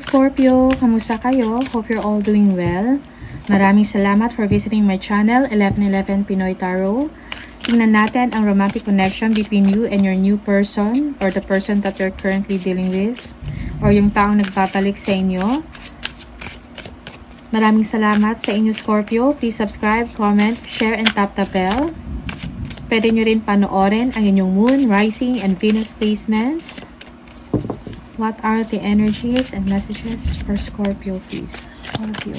Scorpio, kamusta kayo? Hope you're all doing well. Maraming salamat for visiting my channel, 1111 Pinoy Tarot. Tingnan natin ang romantic connection between you and your new person or the person that you're currently dealing with or yung taong nagbabalik sa inyo. Maraming salamat sa inyo, Scorpio. Please subscribe, comment, share, and tap the bell. Pwede nyo rin panoorin ang inyong moon, rising, and Venus placements. What are the energies and messages for Scorpio, please? Scorpio.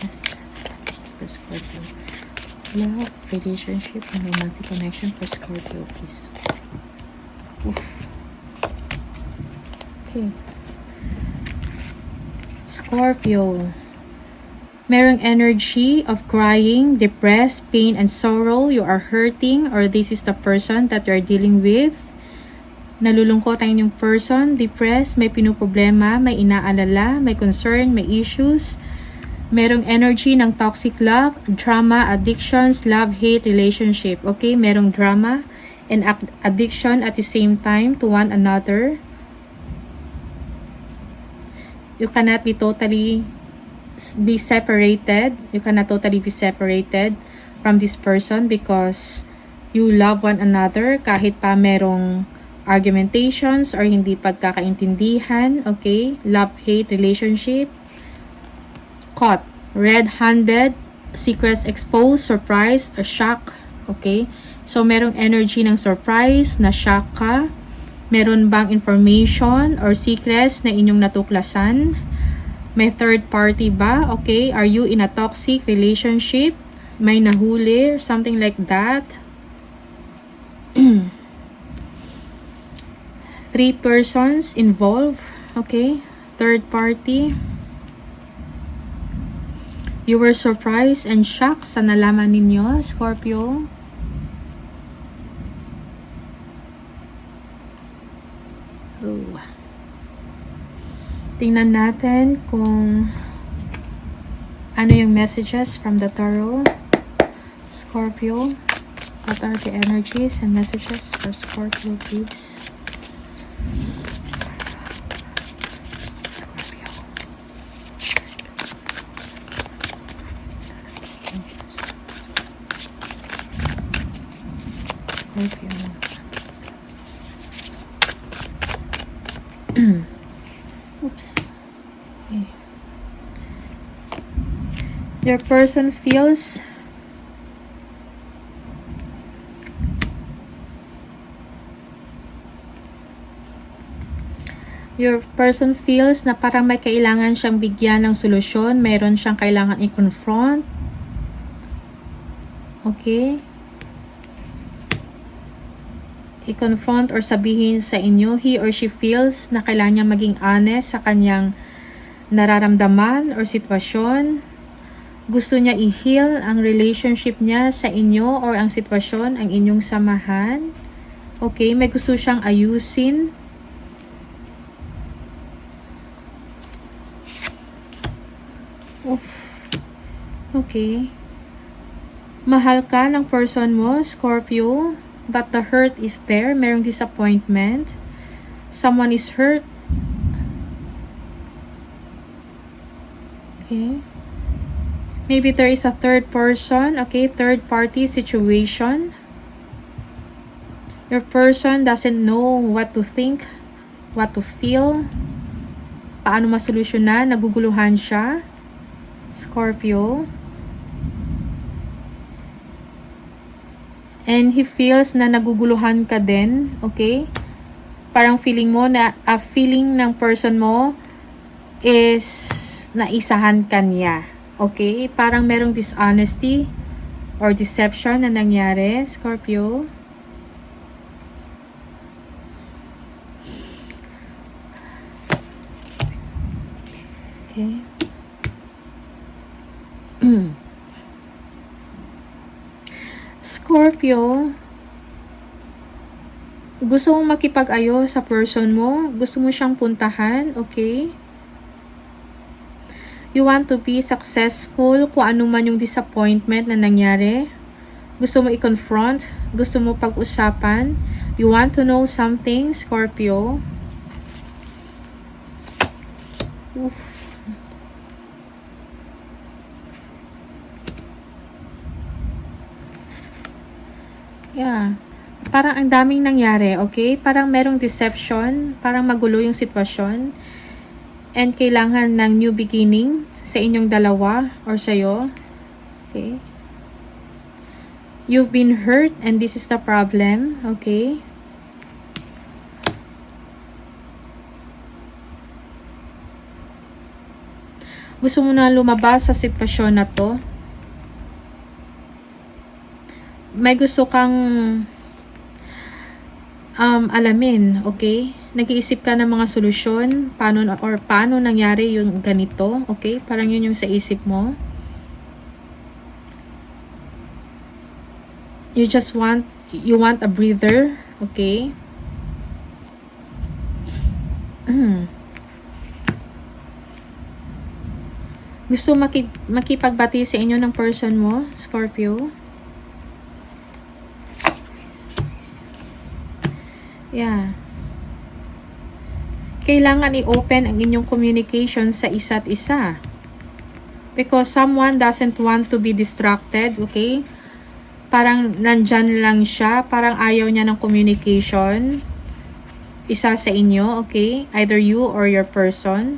Messages for Scorpio. Love, relationship, and romantic connection for Scorpio, please. Oof. Okay. Scorpio. Merong energy of crying, depressed, pain, and sorrow. You are hurting or this is the person that you are dealing with. Nalulungkot ang inyong person, depressed, may pinuproblema, may inaalala, may concern, may issues. Merong energy ng toxic love, drama, addictions, love-hate relationship. Okay, merong drama and addiction at the same time to one another. You cannot be totally be separated. You cannot totally be separated from this person because you love one another kahit pa merong argumentations or hindi pagkakaintindihan. Okay, love-hate relationship. Caught, red-handed, secrets exposed, surprise, or shock. Okay, so merong energy ng surprise, na shock ka. Meron bang information or secrets na inyong natuklasan? May third party ba? Okay, are you in a toxic relationship? May nahuli, something like that. 3 persons involved. Okay, third party. You were surprised and shocked sa nalaman ninyo, Scorpio. Oh. Tingnan natin kung ano yung messages from the tarot. Scorpio, what are the energies and messages for Scorpio, please? Scorpio. Scorpio. Oops. Okay. Your person feels na parang may kailangan siyang bigyan ng solusyon, mayroon siyang kailangan i-confront. Okay? I-confront or sabihin sa inyo, he or she feels na kailangan niya maging honest sa kanyang nararamdaman or sitwasyon. Gusto niya i-heal ang relationship niya sa inyo or ang sitwasyon, ang inyong samahan. Okay, may gusto siyang ayusin. Oof. Okay. Mahal ka ng person mo, Scorpio. But the hurt is there. Merong disappointment. Someone is hurt. Okay. Maybe there is a third person. Okay, third party situation. Your person doesn't know what to think, what to feel. Paano masolusyonan? Naguguluhan siya. Scorpio. And he feels na naguguluhan ka din, okay? Parang feeling mo na, feeling ng person mo is naisahan ka niya, okay? Parang merong dishonesty or deception na nangyari, Scorpio. Okay. Scorpio, gusto mong makipag-ayos sa person mo, gusto mo siyang puntahan, okay? You want to be successful kung ano man yung disappointment na nangyari. Gusto mo i-confront, gusto mo pag-usapan. You want to know something, Scorpio. Oof. Yeah. Parang ang daming nangyari, okay? Parang merong deception, parang magulo yung sitwasyon. And kailangan ng new beginning sa inyong dalawa or sa'yo. Okay? You've been hurt and this is the problem, okay? Gusto mo na lumabas sa sitwasyon na to? May gusto kang alamin, okay? Nag-iisip ka ng mga solusyon, paano nangyari yung ganito, okay? Parang yun yung sa isip mo. You want a breather, okay? Gusto makipagbati sa inyo ng person mo, Scorpio? Yeah. Kailangan i-open ang inyong communication sa isa't isa. Because someone doesn't want to be distracted, okay? Parang nandyan lang siya, parang ayaw niya ng communication. Isa sa inyo, okay? Either you or your person.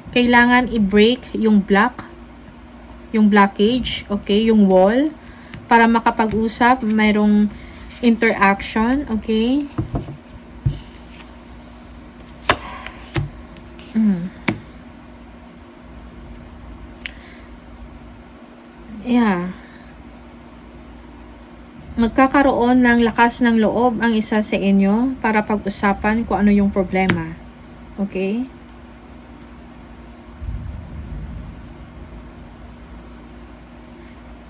Kailangan i-break yung blockage, okay, yung wall, para makapag-usap, mayroong interaction, okay? Yeah. Magkakaroon ng lakas ng loob ang isa sa inyo para pag-usapan kung ano yung problema, okay?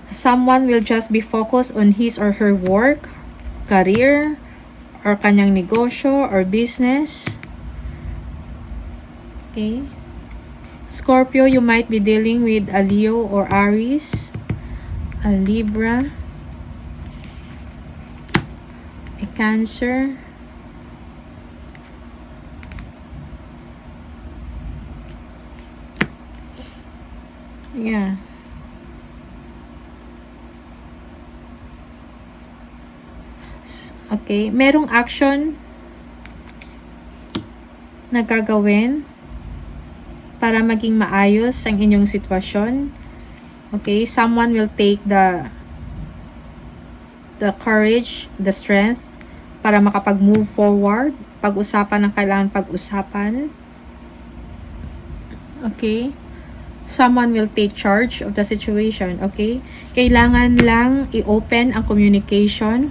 Someone will just be focused on his or her work, career, or kanyang negosyo or business. Okay? Scorpio, you might be dealing with a Leo or Aries, a Libra, a Cancer, yeah. Okay, merong action na gagawin para maging maayos ang inyong sitwasyon. Okay, someone will take the courage, the strength para makapag-move forward. Pag-usapan ang kailangan pag-usapan. Okay, someone will take charge of the situation. Okay, kailangan lang i-open ang communication.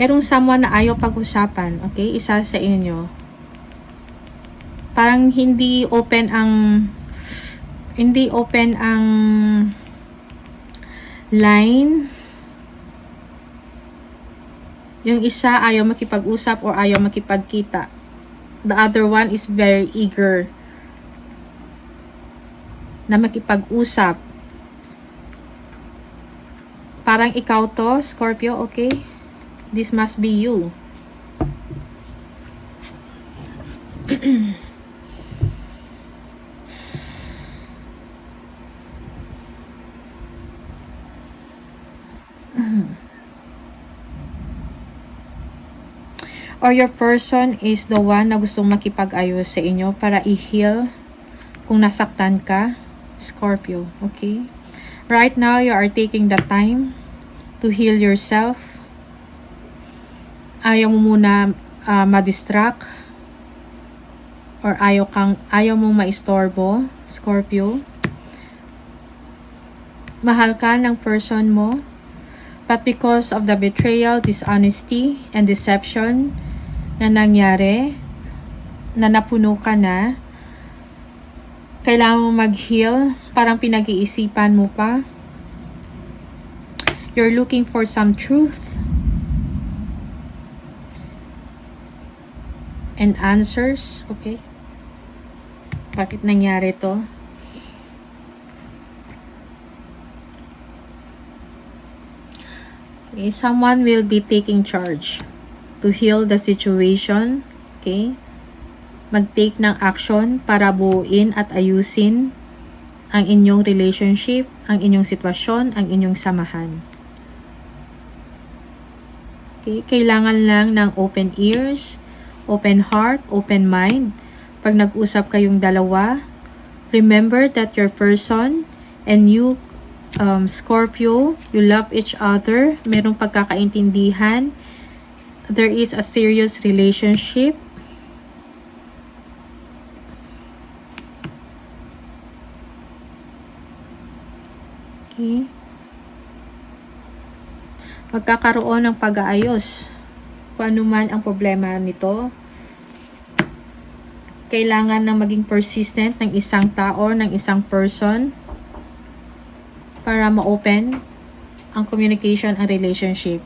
Merong someone na ayaw pag-usapan, okay? Isa sa inyo. Parang hindi open ang line. Yung isa ayaw makipag-usap or ayaw makipagkita. The other one is very eager na makipag-usap. Parang ikaw to, Scorpio, okay? This must be you. Or your person is the one na gustong makipag-ayos sa inyo para i-heal kung nasaktan ka, Scorpio, okay? Right now, you are taking the time to heal yourself. Ayaw mo muna ma-distract or ayaw mong maistorbo, Scorpio. Mahal ka ng person mo, but because of the betrayal, dishonesty, and deception na nangyari, na napuno ka na, kailangan mo mag-heal, parang pinag-iisipan mo pa. You're looking for some truth and answers, okay? Bakit nangyari to? Okay, someone will be taking charge to heal the situation. Okay? Mag-take ng action para buuin at ayusin ang inyong relationship, ang inyong sitwasyon, ang inyong samahan. Okay? Kailangan lang ng open ears, open heart, open mind. Pag nag-usap kayong dalawa, remember that your person and you, Scorpio, you love each other. Merong pagkakaintindihan. There is a serious relationship. Okay. Magkakaroon ng pag-aayos. Kung ano man ang problema nito, kailangan ng maging persistent ng isang tao, ng isang person para ma-open ang communication and relationship.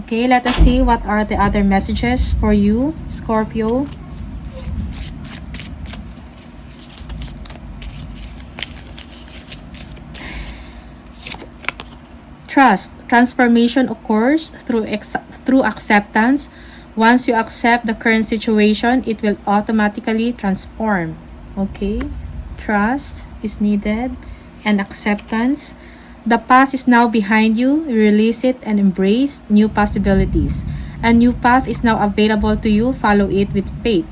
Okay, let us see what are the other messages for you, Scorpio. Trust. Transformation occurs through acceptance. Once you accept the current situation, it will automatically transform. Okay? Trust is needed and acceptance. The past is now behind you. Release it and embrace new possibilities. A new path is now available to you. Follow it with faith.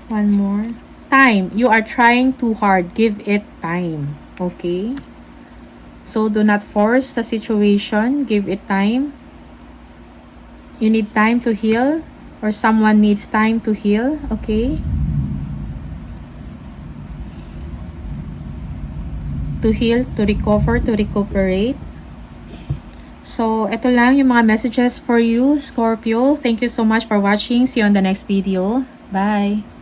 One more. Time. You are trying too hard. Give it time. Okay? So, do not force the situation. Give it time. You need time to heal, or someone needs time to heal. Okay? To heal, to recover, to recuperate. So, ito lang yung mga messages for you, Scorpio. Thank you so much for watching. See you on the next video. Bye!